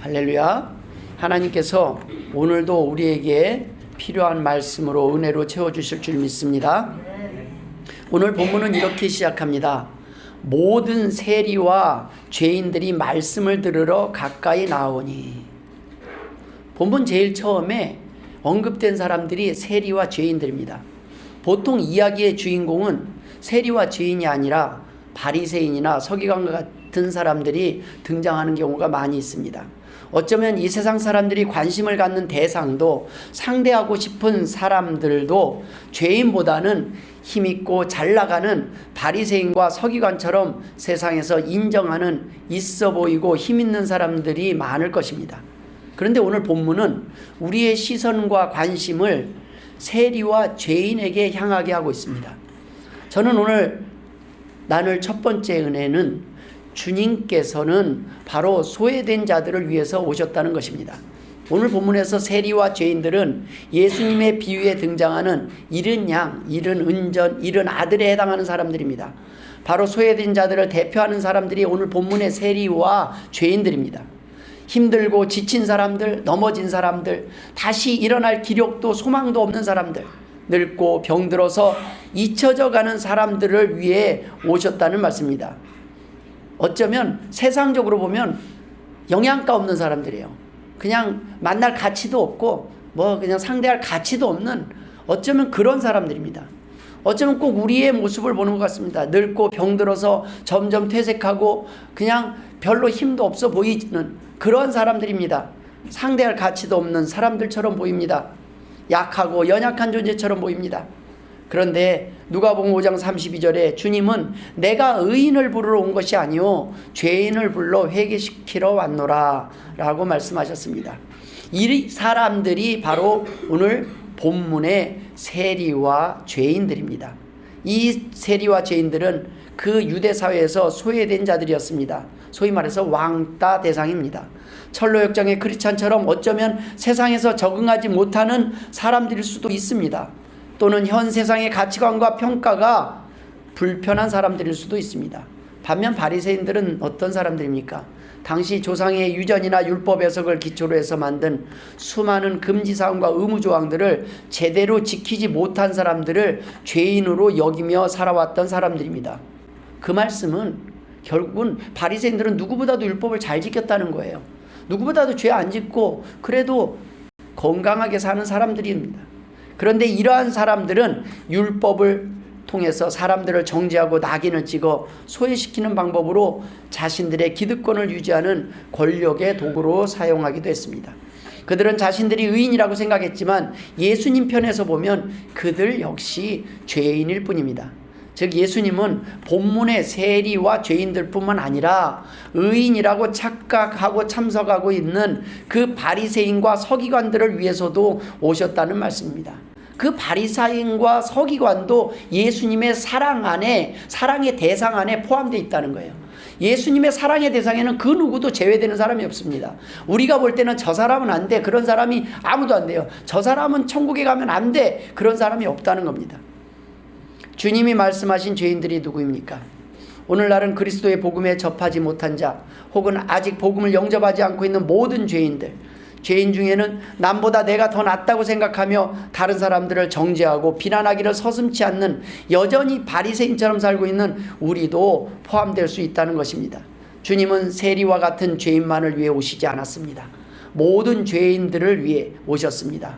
할렐루야. 하나님께서 오늘도 우리에게 필요한 말씀으로 은혜로 채워주실 줄 믿습니다. 오늘 본문은 이렇게 시작합니다. 모든 세리와 죄인들이 말씀을 들으러 가까이 나오니. 본문 제일 처음에 언급된 사람들이 세리와 죄인들입니다. 보통 이야기의 주인공은 세리와 죄인이 아니라 바리새인이나 서기관과 같은 사람들이 등장하는 경우가 많이 있습니다. 어쩌면 이 세상 사람들이 관심을 갖는 대상도, 상대하고 싶은 사람들도 죄인보다는 힘있고 잘나가는 바리새인과 서기관처럼 세상에서 인정하는 있어 보이고 힘있는 사람들이 많을 것입니다. 그런데 오늘 본문은 우리의 시선과 관심을 세리와 죄인에게 향하게 하고 있습니다. 저는 오늘 나눌 첫 번째 은혜는 주님께서는 바로 소외된 자들을 위해서 오셨다는 것입니다. 오늘 본문에서 세리와 죄인들은 예수님의 비유에 등장하는 잃은 양, 잃은 은전, 잃은 아들에 해당하는 사람들입니다. 바로 소외된 자들을 대표하는 사람들이 오늘 본문의 세리와 죄인들입니다. 힘들고 지친 사람들, 넘어진 사람들, 다시 일어날 기력도 소망도 없는 사람들, 늙고 병들어서 잊혀져 가는 사람들을 위해 오셨다는 말씀입니다. 어쩌면 세상적으로 보면 영양가 없는 사람들이에요. 그냥 만날 가치도 없고 그냥 상대할 가치도 없는, 어쩌면 그런 사람들입니다. 어쩌면 꼭 우리의 모습을 보는 것 같습니다. 늙고 병들어서 점점 퇴색하고 그냥 별로 힘도 없어 보이는 그런 사람들입니다. 상대할 가치도 없는 사람들처럼 보입니다. 약하고 연약한 존재처럼 보입니다. 그런데 누가복음 5장 32절에 주님은 내가 의인을 부르러 온 것이 아니요 죄인을 불러 회개시키러 왔노라 라고 말씀하셨습니다. 이 사람들이 바로 오늘 본문의 세리와 죄인들입니다. 이 세리와 죄인들은 그 유대 사회에서 소외된 자들이었습니다. 소위 말해서 왕따 대상입니다. 철로역정의 크리스찬처럼 어쩌면 세상에서 적응하지 못하는 사람들일 수도 있습니다. 또는 현 세상의 가치관과 평가가 불편한 사람들일 수도 있습니다. 반면 바리새인들은 어떤 사람들입니까? 당시 조상의 유전이나 율법 해석을 기초로 해서 만든 수많은 금지사항과 의무조항들을 제대로 지키지 못한 사람들을 죄인으로 여기며 살아왔던 사람들입니다. 그 말씀은 결국은 바리새인들은 누구보다도 율법을 잘 지켰다는 거예요. 누구보다도 죄 안 짓고 그래도 건강하게 사는 사람들입니다. 그런데 이러한 사람들은 율법을 통해서 사람들을 정죄하고 낙인을 찍어 소외시키는 방법으로 자신들의 기득권을 유지하는 권력의 도구로 사용하기도 했습니다. 그들은 자신들이 의인이라고 생각했지만 예수님 편에서 보면 그들 역시 죄인일 뿐입니다. 즉 예수님은 본문의 세리와 죄인들 뿐만 아니라 의인이라고 착각하고 참석하고 있는 그 바리새인과 서기관들을 위해서도 오셨다는 말씀입니다. 그 바리새인과 서기관도 예수님의 사랑 안에, 사랑의 대상 안에 포함되어 있다는 거예요. 예수님의 사랑의 대상에는 그 누구도 제외되는 사람이 없습니다. 우리가 볼 때는 저 사람은 안 돼, 그런 사람이 아무도 안 돼요. 저 사람은 천국에 가면 안 돼, 그런 사람이 없다는 겁니다. 주님이 말씀하신 죄인들이 누구입니까? 오늘날은 그리스도의 복음에 접하지 못한 자, 혹은 아직 복음을 영접하지 않고 있는 모든 죄인들, 죄인 중에는 남보다 내가 더 낫다고 생각하며 다른 사람들을 정죄하고 비난하기를 서슴지 않는 여전히 바리새인처럼 살고 있는 우리도 포함될 수 있다는 것입니다. 주님은 세리와 같은 죄인만을 위해 오시지 않았습니다. 모든 죄인들을 위해 오셨습니다.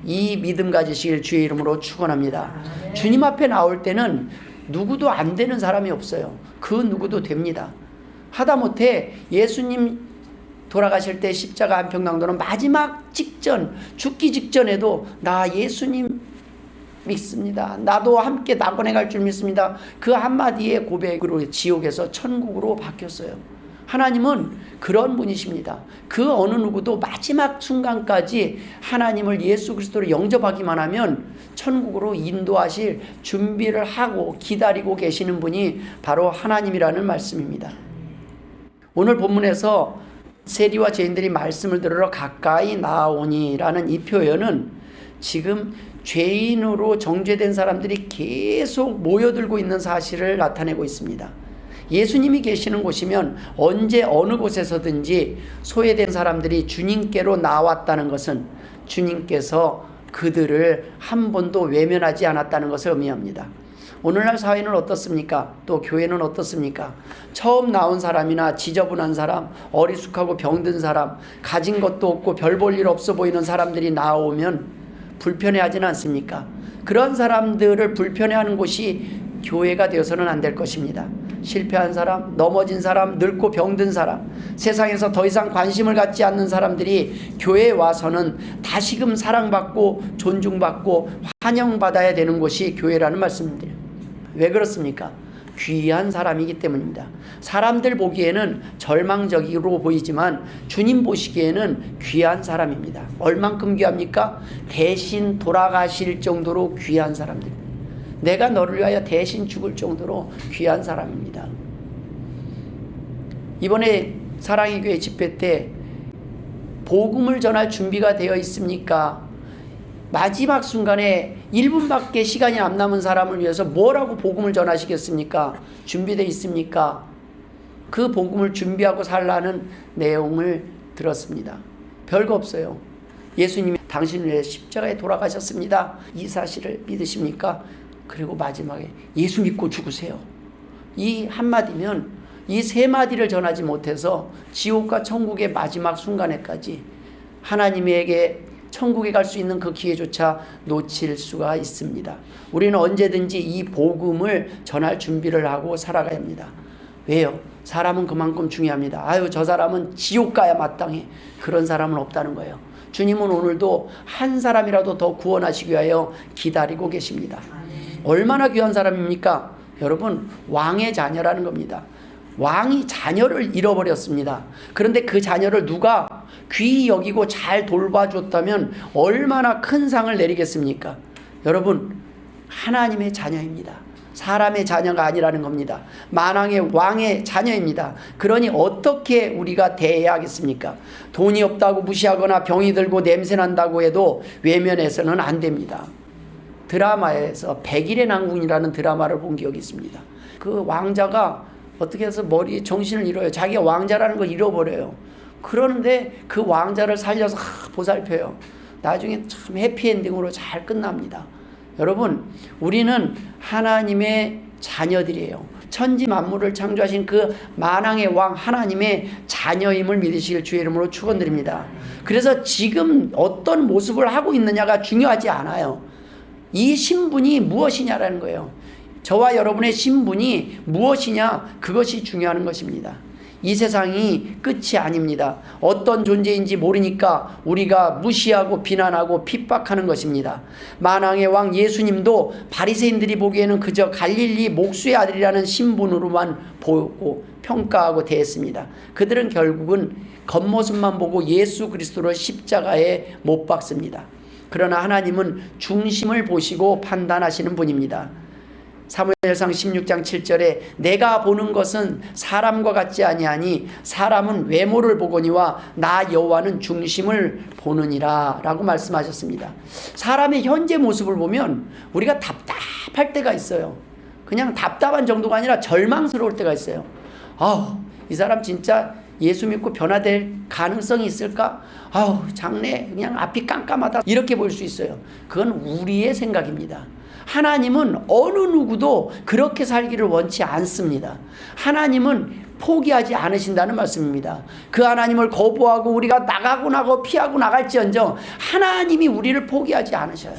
이 믿음 가지시길 주의 이름으로 축원합니다. 주님 앞에 나올 때는 누구도 안 되는 사람이 없어요. 그 누구도 됩니다. 하다못해 예수님 돌아가실 때 십자가 안평강도는 마지막 직전, 죽기 직전에도 나 예수님 믿습니다. 나도 함께 낙원에 갈 줄 믿습니다. 그 한마디의 고백으로 지옥에서 천국으로 바뀌었어요. 하나님은 그런 분이십니다. 그 어느 누구도 마지막 순간까지 하나님을 예수 그리스도를 영접하기만 하면 천국으로 인도하실 준비를 하고 기다리고 계시는 분이 바로 하나님이라는 말씀입니다. 오늘 본문에서 세리와 죄인들이 말씀을 들으러 가까이 나오니라는 이 표현은 지금 죄인으로 정죄된 사람들이 계속 모여들고 있는 사실을 나타내고 있습니다. 예수님이 계시는 곳이면 언제 어느 곳에서든지 소외된 사람들이 주님께로 나왔다는 것은 주님께서 그들을 한 번도 외면하지 않았다는 것을 의미합니다. 오늘날 사회는 어떻습니까? 또 교회는 어떻습니까? 처음 나온 사람이나 지저분한 사람, 어리숙하고 병든 사람, 가진 것도 없고 별 볼 일 없어 보이는 사람들이 나오면 불편해하지는 않습니까? 그런 사람들을 불편해하는 곳이 교회가 되어서는 안 될 것입니다. 실패한 사람, 넘어진 사람, 늙고 병든 사람, 세상에서 더 이상 관심을 갖지 않는 사람들이 교회에 와서는 다시금 사랑받고 존중받고 환영받아야 되는 곳이 교회라는 말씀입니다. 왜 그렇습니까? 귀한 사람이기 때문입니다. 사람들 보기에는 절망적으로 보이지만 주님 보시기에는 귀한 사람입니다. 얼만큼 귀합니까? 대신 돌아가실 정도로 귀한 사람들. 내가 너를 위하여 대신 죽을 정도로 귀한 사람입니다. 이번에 사랑의 교회 집회 때 복음을 전할 준비가 되어 있습니까? 마지막 순간에 1분밖에 시간이 안 남은 사람을 위해서 뭐라고 복음을 전하시겠습니까? 준비되어 있습니까? 그 복음을 준비하고 살라는 내용을 들었습니다. 별거 없어요. 예수님이 당신을 위해 십자가에 돌아가셨습니다. 이 사실을 믿으십니까? 그리고 마지막에 예수 믿고 죽으세요. 이 한마디면 이 세 마디를 전하지 못해서 지옥과 천국의 마지막 순간에까지 하나님에게 천국에 갈 수 있는 그 기회조차 놓칠 수가 있습니다. 우리는 언제든지 이 복음을 전할 준비를 하고 살아가야 합니다. 왜요? 사람은 그만큼 중요합니다. 아유, 저 사람은 지옥 가야 마땅해. 그런 사람은 없다는 거예요. 주님은 오늘도 한 사람이라도 더 구원하시기 위하여 기다리고 계십니다. 얼마나 귀한 사람입니까? 여러분, 왕의 자녀라는 겁니다. 왕이 자녀를 잃어버렸습니다. 그런데 그 자녀를 누가 귀히 여기고 잘 돌봐줬다면 얼마나 큰 상을 내리겠습니까? 여러분, 하나님의 자녀입니다. 사람의 자녀가 아니라는 겁니다. 만왕의 왕의 자녀입니다. 그러니 어떻게 우리가 대해야 하겠습니까? 돈이 없다고 무시하거나 병이 들고 냄새난다고 해도 외면해서는 안 됩니다. 드라마에서 백일의 난궁이라는 드라마를 본 기억이 있습니다. 그 왕자가 어떻게 해서 정신을 잃어요. 자기가 왕자라는 걸 잃어버려요. 그러는데 그 왕자를 살려서 보살펴요. 나중에 참 해피엔딩으로 잘 끝납니다. 여러분, 우리는 하나님의 자녀들이에요. 천지 만물을 창조하신 그 만왕의 왕 하나님의 자녀임을 믿으시길 주의 이름으로 축원드립니다. 그래서 지금 어떤 모습을 하고 있느냐가 중요하지 않아요. 이 신분이 무엇이냐라는 거예요. 저와 여러분의 신분이 무엇이냐, 그것이 중요한 것입니다. 이 세상이 끝이 아닙니다. 어떤 존재인지 모르니까 우리가 무시하고 비난하고 핍박하는 것입니다. 만왕의 왕 예수님도 바리새인들이 보기에는 그저 갈릴리 목수의 아들이라는 신분으로만 보고 평가하고 대했습니다. 그들은 결국은 겉모습만 보고 예수 그리스도를 십자가에 못 박습니다. 그러나 하나님은 중심을 보시고 판단하시는 분입니다. 사무엘상 16장 7절에 내가 보는 것은 사람과 같지 아니하니 사람은 외모를 보거니와 나 여호와는 중심을 보느니라 라고 말씀하셨습니다. 사람의 현재 모습을 보면 우리가 답답할 때가 있어요. 그냥 답답한 정도가 아니라 절망스러울 때가 있어요. 아우, 이 사람 진짜 예수 믿고 변화될 가능성이 있을까? 아우, 장래 그냥 앞이 깜깜하다, 이렇게 볼 수 있어요. 그건 우리의 생각입니다. 하나님은 어느 누구도 그렇게 살기를 원치 않습니다. 하나님은 포기하지 않으신다는 말씀입니다. 그 하나님을 거부하고 우리가 나가고 나고 피하고 나갈지언정 하나님이 우리를 포기하지 않으셔요.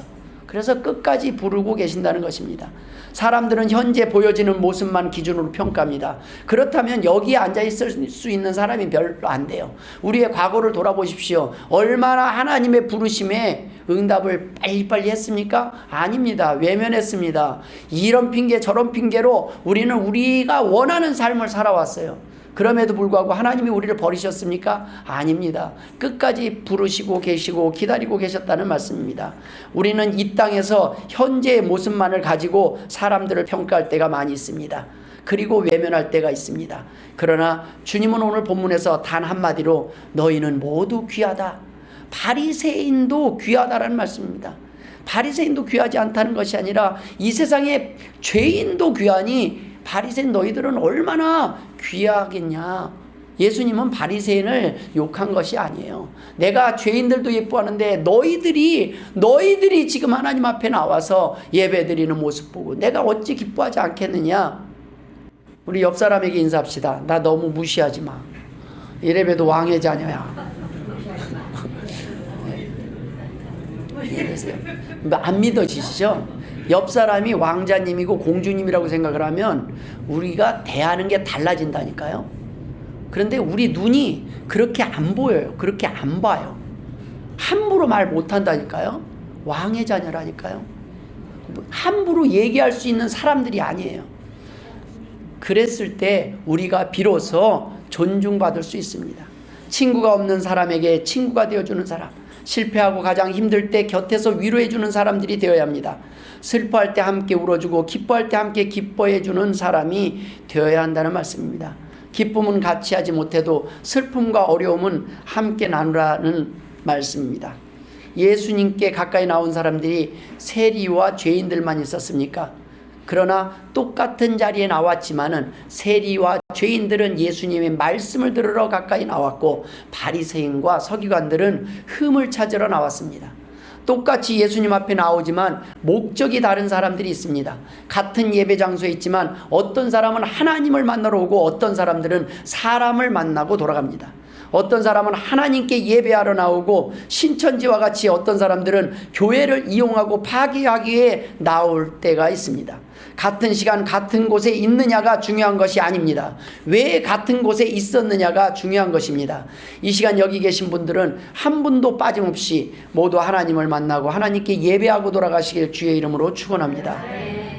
그래서 끝까지 부르고 계신다는 것입니다. 사람들은 현재 보여지는 모습만 기준으로 평가합니다. 그렇다면 여기에 앉아 있을 수 있는 사람이 별로 안 돼요. 우리의 과거를 돌아보십시오. 얼마나 하나님의 부르심에 응답을 빨리빨리 했습니까? 아닙니다. 외면했습니다. 이런 핑계 저런 핑계로 우리는 우리가 원하는 삶을 살아왔어요. 그럼에도 불구하고 하나님이 우리를 버리셨습니까? 아닙니다. 끝까지 부르시고 계시고 기다리고 계셨다는 말씀입니다. 우리는 이 땅에서 현재의 모습만을 가지고 사람들을 평가할 때가 많이 있습니다. 그리고 외면할 때가 있습니다. 그러나 주님은 오늘 본문에서 단 한마디로 너희는 모두 귀하다. 바리새인도 귀하다라는 말씀입니다. 바리새인도 귀하지 않다는 것이 아니라 이 세상에 죄인도 귀하니 바리새인 너희들은 얼마나 귀하겠냐. 예수님은 바리새인을 욕한 것이 아니에요. 내가 죄인들도 예뻐하는데 너희들이 지금 하나님 앞에 나와서 예배드리는 모습 보고 내가 어찌 기뻐하지 않겠느냐. 우리 옆 사람에게 인사합시다. 나 너무 무시하지 마. 이래봬도 왕의 자녀야. 안 믿어지시죠? 옆 사람이 왕자님이고 공주님이라고 생각을 하면 우리가 대하는 게 달라진다니까요. 그런데 우리 눈이 그렇게 안 보여요. 그렇게 안 봐요. 함부로 말 못한다니까요. 왕의 자녀라니까요. 함부로 얘기할 수 있는 사람들이 아니에요. 그랬을 때 우리가 비로소 존중받을 수 있습니다. 친구가 없는 사람에게 친구가 되어주는 사람, 실패하고 가장 힘들 때 곁에서 위로해주는 사람들이 되어야 합니다. 슬퍼할 때 함께 울어주고 기뻐할 때 함께 기뻐해주는 사람이 되어야 한다는 말씀입니다. 기쁨은 같이 하지 못해도 슬픔과 어려움은 함께 나누라는 말씀입니다. 예수님께 가까이 나온 사람들이 세리와 죄인들만 있었습니까? 그러나 똑같은 자리에 나왔지만은 세리와 죄인들은 예수님의 말씀을 들으러 가까이 나왔고 바리새인과 서기관들은 흠을 찾으러 나왔습니다. 똑같이 예수님 앞에 나오지만 목적이 다른 사람들이 있습니다. 같은 예배 장소에 있지만 어떤 사람은 하나님을 만나러 오고 어떤 사람들은 사람을 만나고 돌아갑니다. 어떤 사람은 하나님께 예배하러 나오고 신천지와 같이 어떤 사람들은 교회를 이용하고 파괴하기 위해 나올 때가 있습니다. 같은 시간 같은 곳에 있느냐가 중요한 것이 아닙니다. 왜 같은 곳에 있었느냐가 중요한 것입니다. 이 시간 여기 계신 분들은 한 분도 빠짐없이 모두 하나님을 만나고 하나님께 예배하고 돌아가시길 주의 이름으로 축원합니다.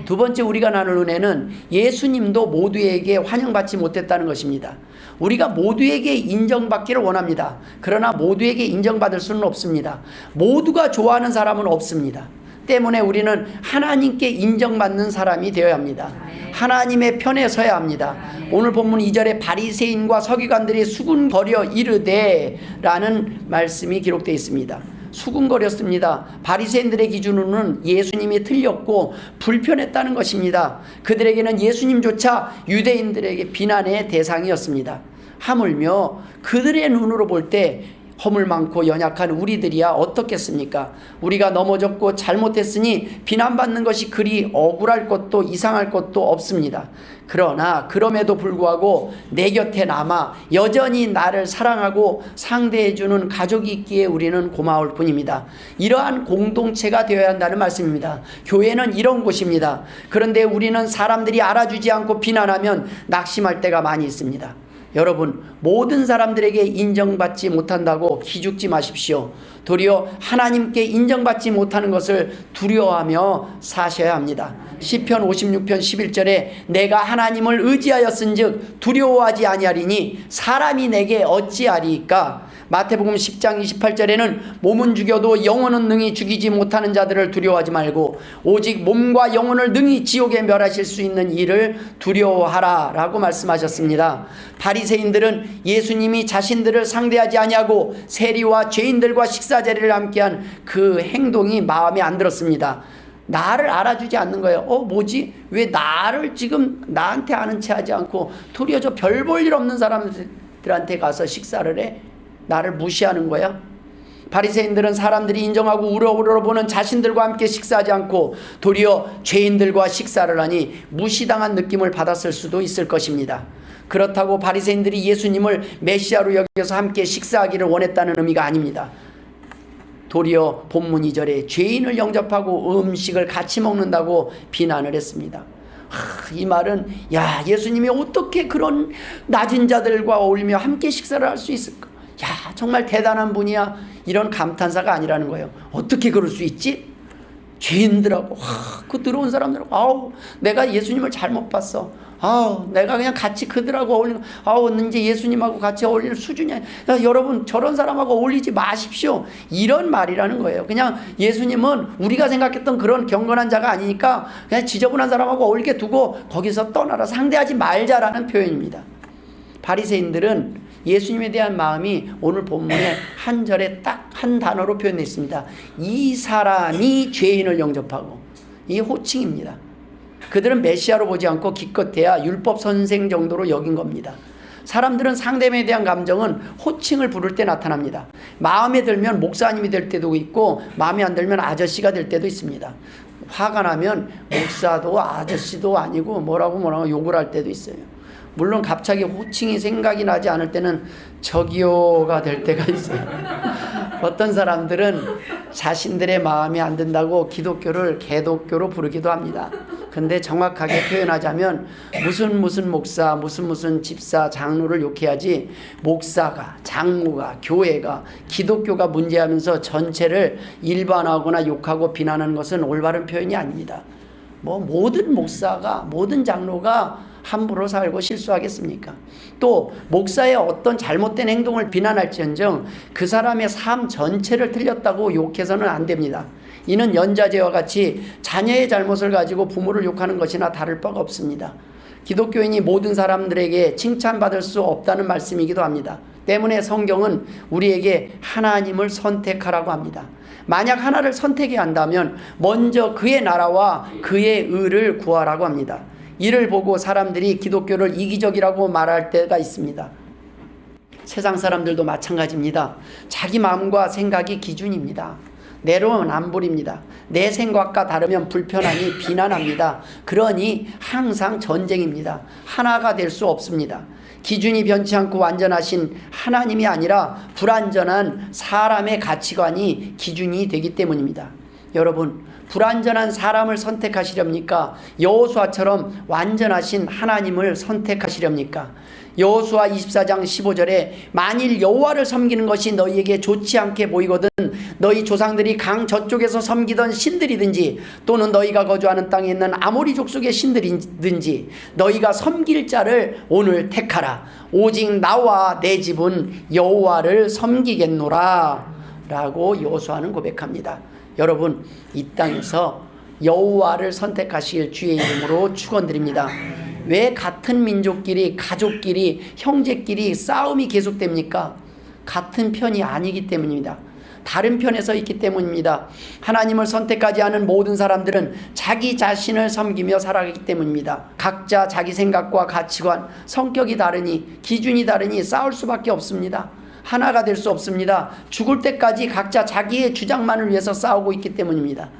두 번째 우리가 나눌 은혜는 예수님도 모두에게 환영받지 못했다는 것입니다. 우리가 모두에게 인정받기를 원합니다. 그러나 모두에게 인정받을 수는 없습니다. 모두가 좋아하는 사람은 없습니다. 때문에 우리는 하나님께 인정받는 사람이 되어야 합니다. 하나님의 편에 서야 합니다. 오늘 본문 2절에 바리새인과 서기관들이 수군거려 이르되 라는 말씀이 기록되어 있습니다. 수군거렸습니다. 바리새인들의 기준으로는 예수님이 틀렸고 불편했다는 것입니다. 그들에게는 예수님조차 유대인들에게 비난의 대상이었습니다. 하물며 그들의 눈으로 볼 때 허물 많고 연약한 우리들이야 어떻겠습니까? 우리가 넘어졌고 잘못했으니 비난받는 것이 그리 억울할 것도 이상할 것도 없습니다. 그러나 그럼에도 불구하고 내 곁에 남아 여전히 나를 사랑하고 상대해주는 가족이 있기에 우리는 고마울 뿐입니다. 이러한 공동체가 되어야 한다는 말씀입니다. 교회는 이런 곳입니다. 그런데 우리는 사람들이 알아주지 않고 비난하면 낙심할 때가 많이 있습니다. 여러분, 모든 사람들에게 인정받지 못한다고 기죽지 마십시오. 도리어 하나님께 인정받지 못하는 것을 두려워하며 사셔야 합니다. 시편 56편 11절에 내가 하나님을 의지하였은즉 두려워하지 아니하리니 사람이 내게 어찌하리이까. 마태복음 10장 28절에는 몸은 죽여도 영혼은 능히 죽이지 못하는 자들을 두려워하지 말고 오직 몸과 영혼을 능히 지옥에 멸하실 수 있는 이를 두려워하라 라고 말씀하셨습니다. 바리새인들은 예수님이 자신들을 상대하지 아니하고 세리와 죄인들과 식사자리를 함께한 그 행동이 마음에 안 들었습니다. 나를 알아주지 않는 거예요. 뭐지? 왜 나를 지금 나한테 아는 체 하지 않고 도리어 저 별 볼 일 없는 사람들한테 가서 식사를 해? 나를 무시하는 거야? 바리새인들은 사람들이 인정하고 우러러보는 자신들과 함께 식사하지 않고 도리어 죄인들과 식사를 하니 무시당한 느낌을 받았을 수도 있을 것입니다. 그렇다고 바리새인들이 예수님을 메시아로 여겨서 함께 식사하기를 원했다는 의미가 아닙니다. 도리어 본문 2절에 죄인을 영접하고 음식을 같이 먹는다고 비난을 했습니다. 이 말은 야, 예수님이 어떻게 그런 낮은 자들과 어울리며 함께 식사를 할 수 있을까? 야, 정말 대단한 분이야. 이런 감탄사가 아니라는 거예요. 어떻게 그럴 수 있지? 죄인들하고 그 들어온 사람들하고 내가 예수님을 잘못 봤어. 내가 그냥 같이 그들하고 어울리는 이제 예수님하고 같이 어울리는 수준이 아니야. 여러분 저런 사람하고 어울리지 마십시오. 이런 말이라는 거예요. 그냥 예수님은 우리가 생각했던 그런 경건한 자가 아니니까 그냥 지저분한 사람하고 어울리게 두고 거기서 떠나라, 상대하지 말자라는 표현입니다. 바리새인들은 예수님에 대한 마음이 오늘 본문에 한 절에 딱 한 단어로 표현되어 있습니다. 이 사람이 죄인을 영접하고, 이 호칭입니다. 그들은 메시아로 보지 않고 기껏해야 율법 선생 정도로 여긴 겁니다. 사람들은 상대방에 대한 감정은 호칭을 부를 때 나타납니다. 마음에 들면 목사님이 될 때도 있고 마음에 안 들면 아저씨가 될 때도 있습니다. 화가 나면 목사도 아저씨도 아니고 뭐라고 욕을 할 때도 있어요. 물론 갑자기 호칭이 생각이 나지 않을 때는 저기요가 될 때가 있어요. 어떤 사람들은 자신들의 마음에 안 든다고 기독교를 개독교로 부르기도 합니다. 근데 정확하게 표현하자면 무슨 목사, 무슨 집사, 장로를 욕해야지 목사가, 장로가, 교회가, 기독교가 문제하면서 전체를 일반화하거나 욕하고 비난하는 것은 올바른 표현이 아닙니다. 모든 목사가, 모든 장로가 함부로 살고 실수하겠습니까? 또 목사의 어떤 잘못된 행동을 비난할지언정 그 사람의 삶 전체를 틀렸다고 욕해서는 안 됩니다. 이는 연자제와 같이 자녀의 잘못을 가지고 부모를 욕하는 것이나 다를 바가 없습니다. 기독교인이 모든 사람들에게 칭찬받을 수 없다는 말씀이기도 합니다. 때문에 성경은 우리에게 하나님을 선택하라고 합니다. 만약 하나를 선택해야 한다면 먼저 그의 나라와 그의 의를 구하라고 합니다. 이를 보고 사람들이 기독교를 이기적이라고 말할 때가 있습니다. 세상 사람들도 마찬가지입니다. 자기 마음과 생각이 기준입니다. 내로남불입니다. 내 생각과 다르면 불편하니 비난합니다. 그러니 항상 전쟁입니다. 하나가 될 수 없습니다. 기준이 변치 않고 완전하신 하나님이 아니라 불완전한 사람의 가치관이 기준이 되기 때문입니다. 여러분, 불완전한 사람을 선택하시렵니까? 여호수아처럼 완전하신 하나님을 선택하시렵니까? 여호수아 24장 15절에 만일 여호와를 섬기는 것이 너희에게 좋지 않게 보이거든 너희 조상들이 강 저쪽에서 섬기던 신들이든지 또는 너희가 거주하는 땅에 있는 아모리 족속의 신들이든지 너희가 섬길 자를 오늘 택하라. 오직 나와 내 집은 여호와를 섬기겠노라 라고 여호수아는 고백합니다. 여러분, 이 땅에서 여호와를 선택하실 주의 이름으로 축원드립니다. 왜 같은 민족끼리, 가족끼리, 형제끼리 싸움이 계속됩니까? 같은 편이 아니기 때문입니다. 다른 편에 서 있기 때문입니다. 하나님을 선택하지 않은 모든 사람들은 자기 자신을 섬기며 살아가기 때문입니다. 각자 자기 생각과 가치관, 성격이 다르니, 기준이 다르니 싸울 수밖에 없습니다. 하나가 될 수 없습니다. 죽을 때까지 각자 자기의 주장만을 위해서 싸우고 있기 때문입니다.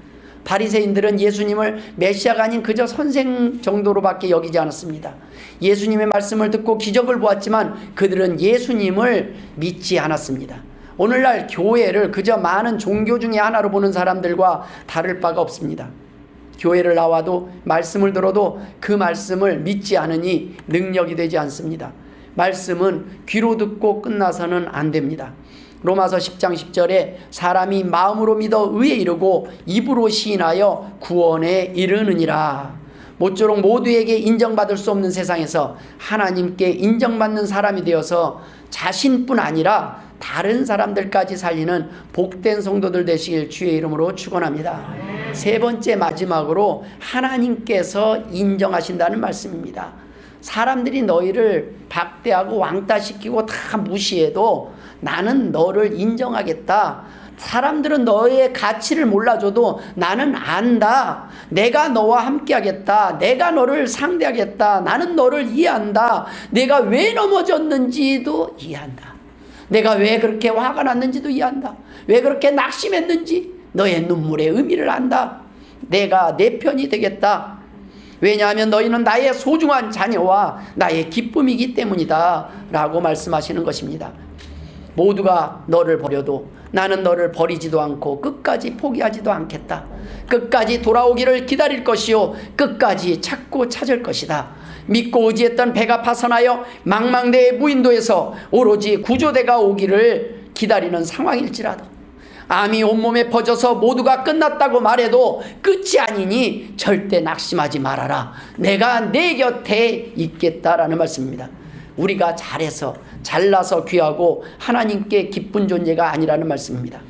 바리새인들은 예수님을 메시아가 아닌 그저 선생 정도로밖에 여기지 않았습니다. 예수님의 말씀을 듣고 기적을 보았지만 그들은 예수님을 믿지 않았습니다. 오늘날 교회를 그저 많은 종교 중에 하나로 보는 사람들과 다를 바가 없습니다. 교회를 나와도 말씀을 들어도 그 말씀을 믿지 않으니 능력이 되지 않습니다. 말씀은 귀로 듣고 끝나서는 안 됩니다. 로마서 10장 10절에 사람이 마음으로 믿어 의에 이르고 입으로 시인하여 구원에 이르느니라. 모쪼록 모두에게 인정받을 수 없는 세상에서 하나님께 인정받는 사람이 되어서 자신뿐 아니라 다른 사람들까지 살리는 복된 성도들 되시길 주의 이름으로 축원합니다. 세 번째, 마지막으로 하나님께서 인정하신다는 말씀입니다. 사람들이 너희를 박대하고 왕따시키고 다 무시해도 나는 너를 인정하겠다. 사람들은 너의 가치를 몰라줘도 나는 안다. 내가 너와 함께 하겠다. 내가 너를 상대하겠다. 나는 너를 이해한다. 내가 왜 넘어졌는지도 이해한다. 내가 왜 그렇게 화가 났는지도 이해한다. 왜 그렇게 낙심했는지 너의 눈물의 의미를 안다. 내가 내 편이 되겠다. 왜냐하면 너희는 나의 소중한 자녀와 나의 기쁨이기 때문이다 라고 말씀하시는 것입니다. 모두가 너를 버려도 나는 너를 버리지도 않고 끝까지 포기하지도 않겠다. 끝까지 돌아오기를 기다릴 것이요 끝까지 찾고 찾을 것이다. 믿고 의지했던 배가 파선하여 망망대해 무인도에서 오로지 구조대가 오기를 기다리는 상황일지라도 암이 온몸에 퍼져서 모두가 끝났다고 말해도 끝이 아니니 절대 낙심하지 말아라. 내가 내 곁에 있겠다라는 말씀입니다. 우리가 잘해서 잘나서 귀하고 하나님께 기쁜 존재가 아니라는 말씀입니다.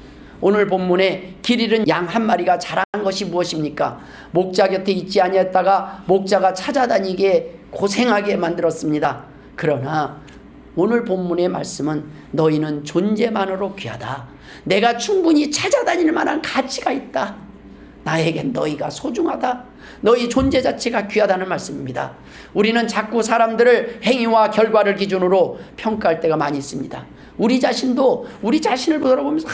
오늘 본문에 길 잃은 양 한 마리가 잘한 것이 무엇입니까? 목자 곁에 있지 아니했다가 목자가 찾아다니게 고생하게 만들었습니다. 그러나 오늘 본문의 말씀은 너희는 존재만으로 귀하다. 내가 충분히 찾아다닐 만한 가치가 있다. 나에겐 너희가 소중하다. 너희 존재 자체가 귀하다는 말씀입니다. 우리는 자꾸 사람들을 행위와 결과를 기준으로 평가할 때가 많이 있습니다. 우리 자신도 우리 자신을 돌아보면서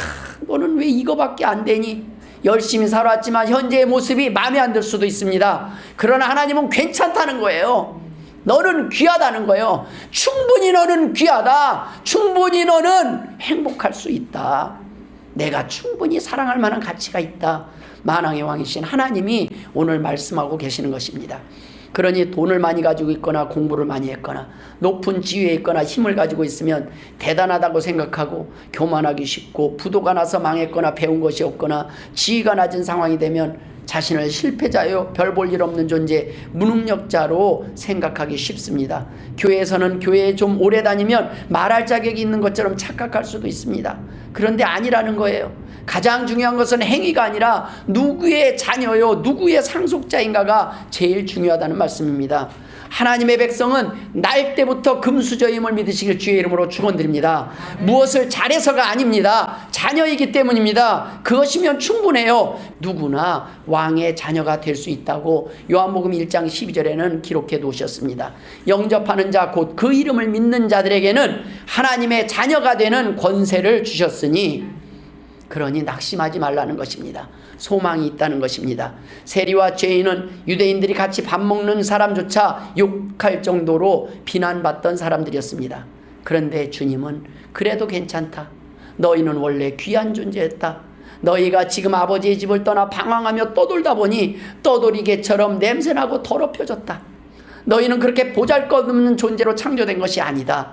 너는 왜 이거밖에 안 되니? 열심히 살았지만 현재의 모습이 마음에 안 들 수도 있습니다. 그러나 하나님은 괜찮다는 거예요. 너는 귀하다는 거예요. 충분히 너는 귀하다. 충분히 너는 행복할 수 있다. 내가 충분히 사랑할 만한 가치가 있다. 만왕의 왕이신 하나님이 오늘 말씀하고 계시는 것입니다. 그러니 돈을 많이 가지고 있거나 공부를 많이 했거나 높은 지위에 있거나 힘을 가지고 있으면 대단하다고 생각하고 교만하기 쉽고 부도가 나서 망했거나 배운 것이 없거나 지위가 낮은 상황이 되면 자신을 실패자요, 별 볼 일 없는 존재, 무능력자로 생각하기 쉽습니다. 교회에서는 교회에 좀 오래 다니면 말할 자격이 있는 것처럼 착각할 수도 있습니다. 그런데 아니라는 거예요. 가장 중요한 것은 행위가 아니라 누구의 자녀요, 누구의 상속자인가가 제일 중요하다는 말씀입니다. 하나님의 백성은 날 때부터 금수저임을 믿으시길 주의 이름으로 축원드립니다. 무엇을 잘해서가 아닙니다. 자녀이기 때문입니다. 그것이면 충분해요. 누구나 왕의 자녀가 될 수 있다고 요한복음 1장 12절에는 기록해 두셨습니다. 영접하는 자 곧 그 이름을 믿는 자들에게는 하나님의 자녀가 되는 권세를 주셨으니 그러니 낙심하지 말라는 것입니다. 소망이 있다는 것입니다. 세리와 죄인은 유대인들이 같이 밥 먹는 사람조차 욕할 정도로 비난받던 사람들이었습니다. 그런데 주님은 그래도 괜찮다. 너희는 원래 귀한 존재였다. 너희가 지금 아버지의 집을 떠나 방황하며 떠돌다 보니 떠돌이개처럼 냄새나고 더럽혀졌다. 너희는 그렇게 보잘것없는 존재로 창조된 것이 아니다.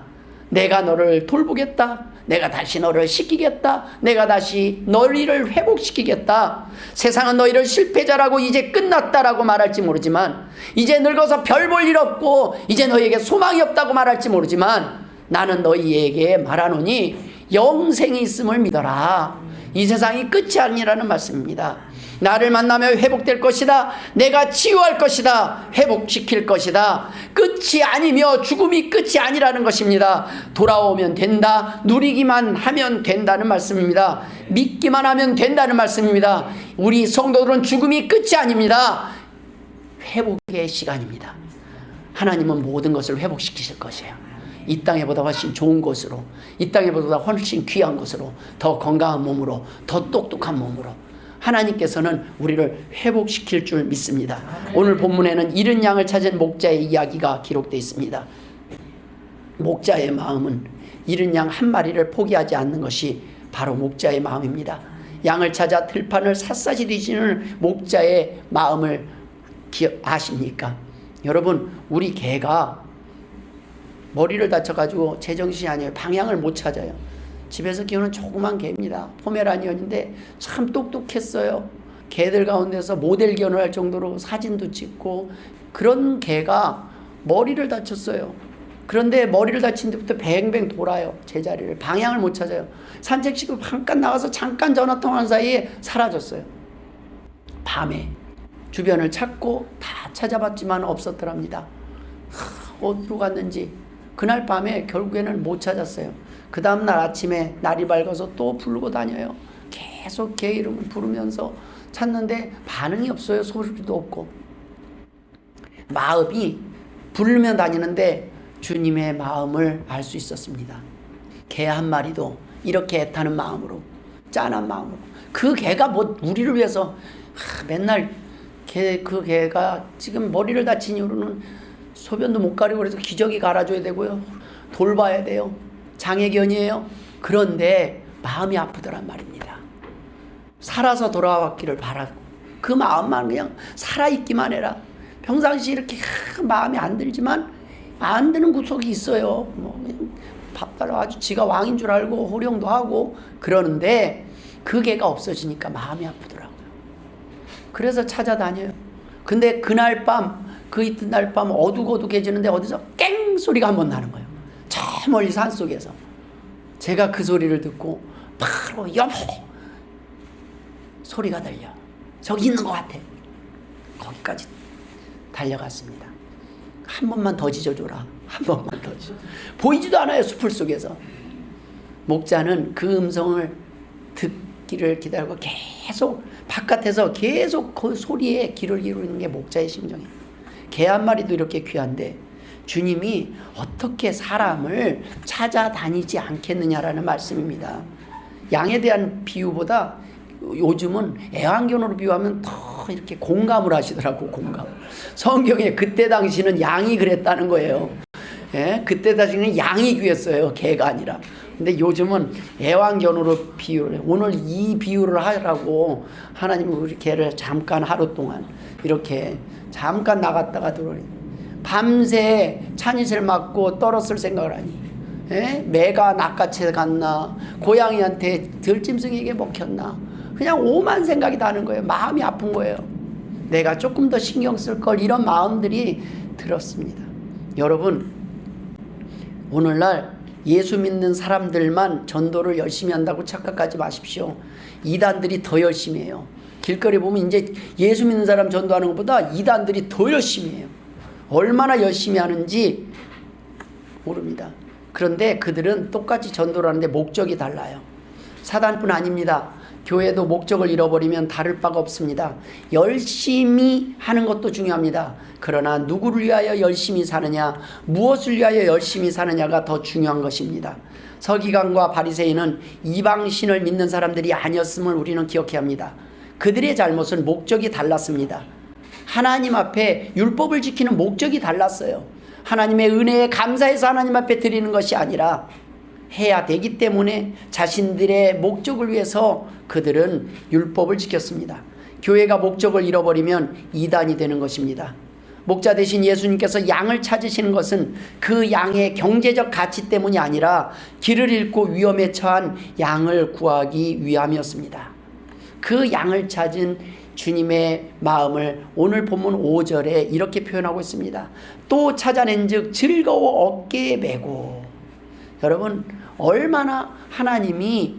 내가 너를 돌보겠다. 내가 다시 너를 씻기겠다. 내가 다시 너희를 회복시키겠다. 세상은 너희를 실패자라고 이제 끝났다라고 말할지 모르지만, 이제 늙어서 별 볼 일 없고 이제 너희에게 소망이 없다고 말할지 모르지만, 나는 너희에게 말하노니 영생이 있음을 믿어라. 이 세상이 끝이 아니라는 말씀입니다. 나를 만나며 회복될 것이다. 내가 치유할 것이다. 회복시킬 것이다. 끝이 아니며 죽음이 끝이 아니라는 것입니다. 돌아오면 된다. 누리기만 하면 된다는 말씀입니다. 믿기만 하면 된다는 말씀입니다. 우리 성도들은 죽음이 끝이 아닙니다. 회복의 시간입니다. 하나님은 모든 것을 회복시키실 것이에요. 이 땅에보다 훨씬 좋은 것으로, 이 땅에보다 훨씬 귀한 것으로, 더 건강한 몸으로, 더 똑똑한 몸으로 하나님께서는 우리를 회복시킬 줄 믿습니다. 오늘 본문에는 잃은 양을 찾은 목자의 이야기가 기록되어 있습니다. 목자의 마음은 잃은 양 한 마리를 포기하지 않는 것이 바로 목자의 마음입니다. 양을 찾아 들판을 샅샅이 뒤지는 목자의 마음을 아십니까? 여러분, 우리 개가 머리를 다쳐가지고 제정신이 아니에요. 방향을 못 찾아요. 집에서 키우는 조그만 개입니다. 포메라니언인데 참 똑똑했어요. 개들 가운데서 모델 견을 할 정도로 사진도 찍고, 그런 개가 머리를 다쳤어요. 그런데 머리를 다친 데부터 뱅뱅 돌아요. 제자리를. 방향을 못 찾아요. 산책시키고 잠깐 나가서 잠깐 전화통화한 사이에 사라졌어요. 밤에 주변을 찾고 다 찾아봤지만 없었더랍니다. 어디로 갔는지. 그날 밤에 결국에는 못 찾았어요. 그 다음날 아침에 날이 밝아서 또 부르고 다녀요. 계속 개 이름을 부르면서 찾는데 반응이 없어요. 소리도 없고. 마음이 부르며 다니는데 주님의 마음을 알 수 있었습니다. 개 한 마리도 이렇게 애타는 마음으로, 짠한 마음으로. 그 개가 뭐 우리를 위해서 맨날 그 개가 지금 머리를 다친 이후로는 소변도 못 가리고 그래서 기저귀 갈아줘야 되고요. 돌봐야 돼요. 장애견이에요. 그런데 마음이 아프더란 말입니다. 살아서 돌아왔기를 바라고 그 마음만 그냥 살아있기만 해라. 평상시 이렇게 마음이 안 들지만 안 드는 구석이 있어요. 밥 달라 아주 지가 왕인 줄 알고 호령도 하고 그러는데 그 개가 없어지니까 마음이 아프더라고요. 그래서 찾아다녀요. 근데 그날 밤, 그 이튿날 밤 어둑어둑해지는데 어디서 깽 소리가 한번 나는 거예요. 저 멀리 산속에서. 제가 그 소리를 듣고 바로 여보 소리가 들려. 저기 있는 것 같아. 거기까지 달려갔습니다. 한 번만 더 짖어줘라. 한 번만 더 짖어. 보이지도 않아요. 숲을 속에서. 목자는 그 음성을 닫기를 기다리고 계속 바깥에서 계속 그 소리에 귀를 기울이는 게 목자의 심정이에요. 개 한 마리도 이렇게 귀한데 주님이 어떻게 사람을 찾아다니지 않겠느냐라는 말씀입니다. 양에 대한 비유보다 요즘은 애완견으로 비유하면 더 이렇게 공감을 하시더라고. 공감. 성경에 그때 당시는 양이 그랬다는 거예요. 예? 그때 당시는 양이 귀했어요. 개가 아니라. 근데 요즘은 애완견으로 비유를 해요. 오늘 이 비유를 하라고 하나님이 우리 개를 잠깐 하루 동안 이렇게 잠깐 나갔다가 들어오니 밤새 찬이슬 맞고 떨었을 생각을 하니, 예? 매가 낚아채 갔나, 고양이한테 들짐승에게 먹혔나, 그냥 오만 생각이 나는 거예요. 마음이 아픈 거예요. 내가 조금 더 신경 쓸 걸, 이런 마음들이 들었습니다. 여러분, 오늘날 예수 믿는 사람들만 전도를 열심히 한다고 착각하지 마십시오. 이단들이 더 열심히 해요. 길거리 보면 이제 예수 믿는 사람 전도하는 것보다 이단들이 더 열심히 해요. 얼마나 열심히 하는지 모릅니다. 그런데 그들은 똑같이 전도를 하는데 목적이 달라요. 사단뿐 아닙니다. 교회도 목적을 잃어버리면 다를 바가 없습니다. 열심히 하는 것도 중요합니다. 그러나 누구를 위하여 열심히 사느냐, 무엇을 위하여 열심히 사느냐가 더 중요한 것입니다. 서기관과 바리새인은 이방신을 믿는 사람들이 아니었음을 우리는 기억해야 합니다. 그들의 잘못은 목적이 달랐습니다. 하나님 앞에 율법을 지키는 목적이 달랐어요. 하나님의 은혜에 감사해서 하나님 앞에 드리는 것이 아니라 해야 되기 때문에 자신들의 목적을 위해서 그들은 율법을 지켰습니다. 교회가 목적을 잃어버리면 이단이 되는 것입니다. 목자 대신 예수님께서 양을 찾으시는 것은 그 양의 경제적 가치 때문이 아니라 길을 잃고 위험에 처한 양을 구하기 위함이었습니다. 그 양을 찾은 주님의 마음을 오늘 본문 5절에 이렇게 표현하고 있습니다. 또 찾아낸 즉 즐거워 어깨에 메고. 여러분, 얼마나 하나님이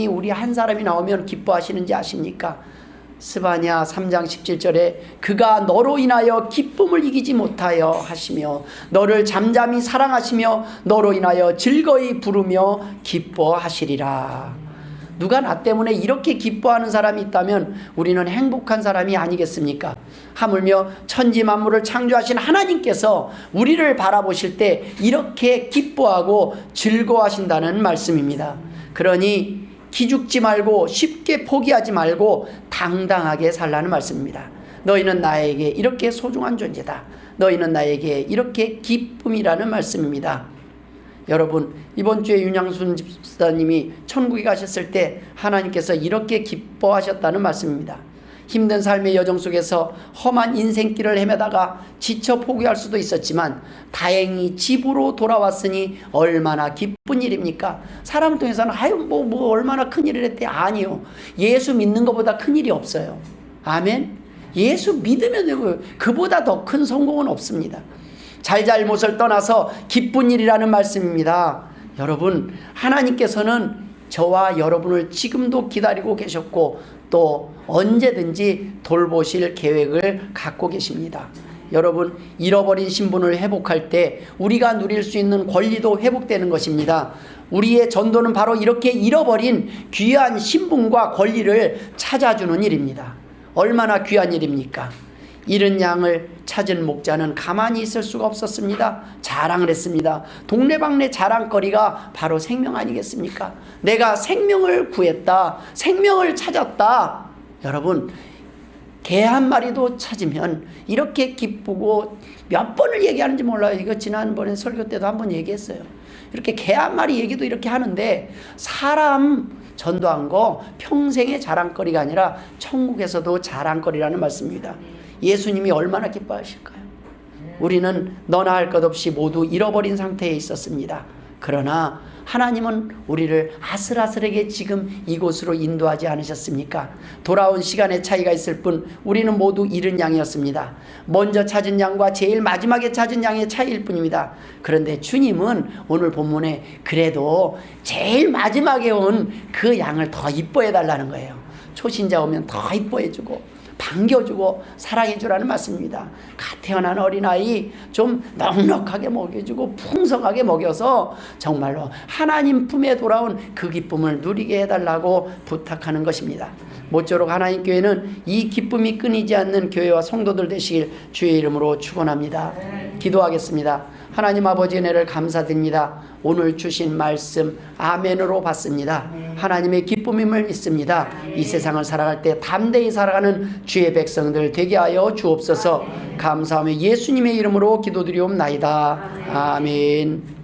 우리 한 사람이 나오면 기뻐하시는지 아십니까? 스바냐 3장 17절에 그가 너로 인하여 기쁨을 이기지 못하여 하시며 너를 잠잠히 사랑하시며 너로 인하여 즐거이 부르며 기뻐하시리라. 누가 나 때문에 이렇게 기뻐하는 사람이 있다면 우리는 행복한 사람이 아니겠습니까? 하물며 천지 만물을 창조하신 하나님께서 우리를 바라보실 때 이렇게 기뻐하고 즐거워하신다는 말씀입니다. 그러니 기죽지 말고 쉽게 포기하지 말고 당당하게 살라는 말씀입니다. 너희는 나에게 이렇게 소중한 존재다. 너희는 나에게 이렇게 기쁨이라는 말씀입니다. 여러분, 이번 주에 윤양순 집사님이 천국에 가셨을 때 하나님께서 이렇게 기뻐하셨다는 말씀입니다. 힘든 삶의 여정 속에서 험한 인생길을 헤매다가 지쳐 포기할 수도 있었지만 다행히 집으로 돌아왔으니 얼마나 기쁜 일입니까? 사람 통해서는 뭐 얼마나 큰일을 했대. 아니요. 예수 믿는 것보다 큰일이 없어요. 아멘. 예수 믿으면 되고요. 그보다 더 큰 성공은 없습니다. 잘잘못을 떠나서 기쁜 일이라는 말씀입니다. 여러분, 하나님께서는 저와 여러분을 지금도 기다리고 계셨고 또 언제든지 돌보실 계획을 갖고 계십니다. 여러분, 잃어버린 신분을 회복할 때 우리가 누릴 수 있는 권리도 회복되는 것입니다. 우리의 전도는 바로 이렇게 잃어버린 귀한 신분과 권리를 찾아주는 일입니다. 얼마나 귀한 일입니까? 잃은 양을 찾은 목자는 가만히 있을 수가 없었습니다. 자랑을 했습니다. 동네방네 자랑거리가 바로 생명 아니겠습니까? 내가 생명을 구했다. 생명을 찾았다. 여러분, 개 한 마리도 찾으면 이렇게 기쁘고, 몇 번을 얘기하는지 몰라요. 이거 지난번에 설교 때도 한번 얘기했어요. 이렇게 개 한 마리 얘기도 이렇게 하는데 사람 전도한 거 평생의 자랑거리가 아니라 천국에서도 자랑거리라는 말씀입니다. 예수님이 얼마나 기뻐하실까요? 우리는 너나 할 것 없이 모두 잃어버린 상태에 있었습니다. 그러나 하나님은 우리를 아슬아슬하게 지금 이곳으로 인도하지 않으셨습니까? 돌아온 시간의 차이가 있을 뿐 우리는 모두 잃은 양이었습니다. 먼저 찾은 양과 제일 마지막에 찾은 양의 차이일 뿐입니다. 그런데 주님은 오늘 본문에 그래도 제일 마지막에 온 그 양을 더 이뻐해 달라는 거예요. 초신자 오면 더 이뻐해 주고 반겨주고 사랑해주라는 말씀입니다. 갓 태어난 어린아이 좀 넉넉하게 먹여주고 풍성하게 먹여서 정말로 하나님 품에 돌아온 그 기쁨을 누리게 해달라고 부탁하는 것입니다. 모쪼록 하나님 교회는 이 기쁨이 끊이지 않는 교회와 성도들 되시길 주의 이름으로 축원합니다. 기도하겠습니다. 하나님 아버지 은혜를 감사드립니다. 오늘 주신 말씀 아멘으로 받습니다. 하나님의 기쁨임을 믿습니다. 이 세상을 살아갈 때 담대히 살아가는 주의 백성들 되게 하여 주옵소서. 감사하며 예수님의 이름으로 기도드리옵나이다. 아멘.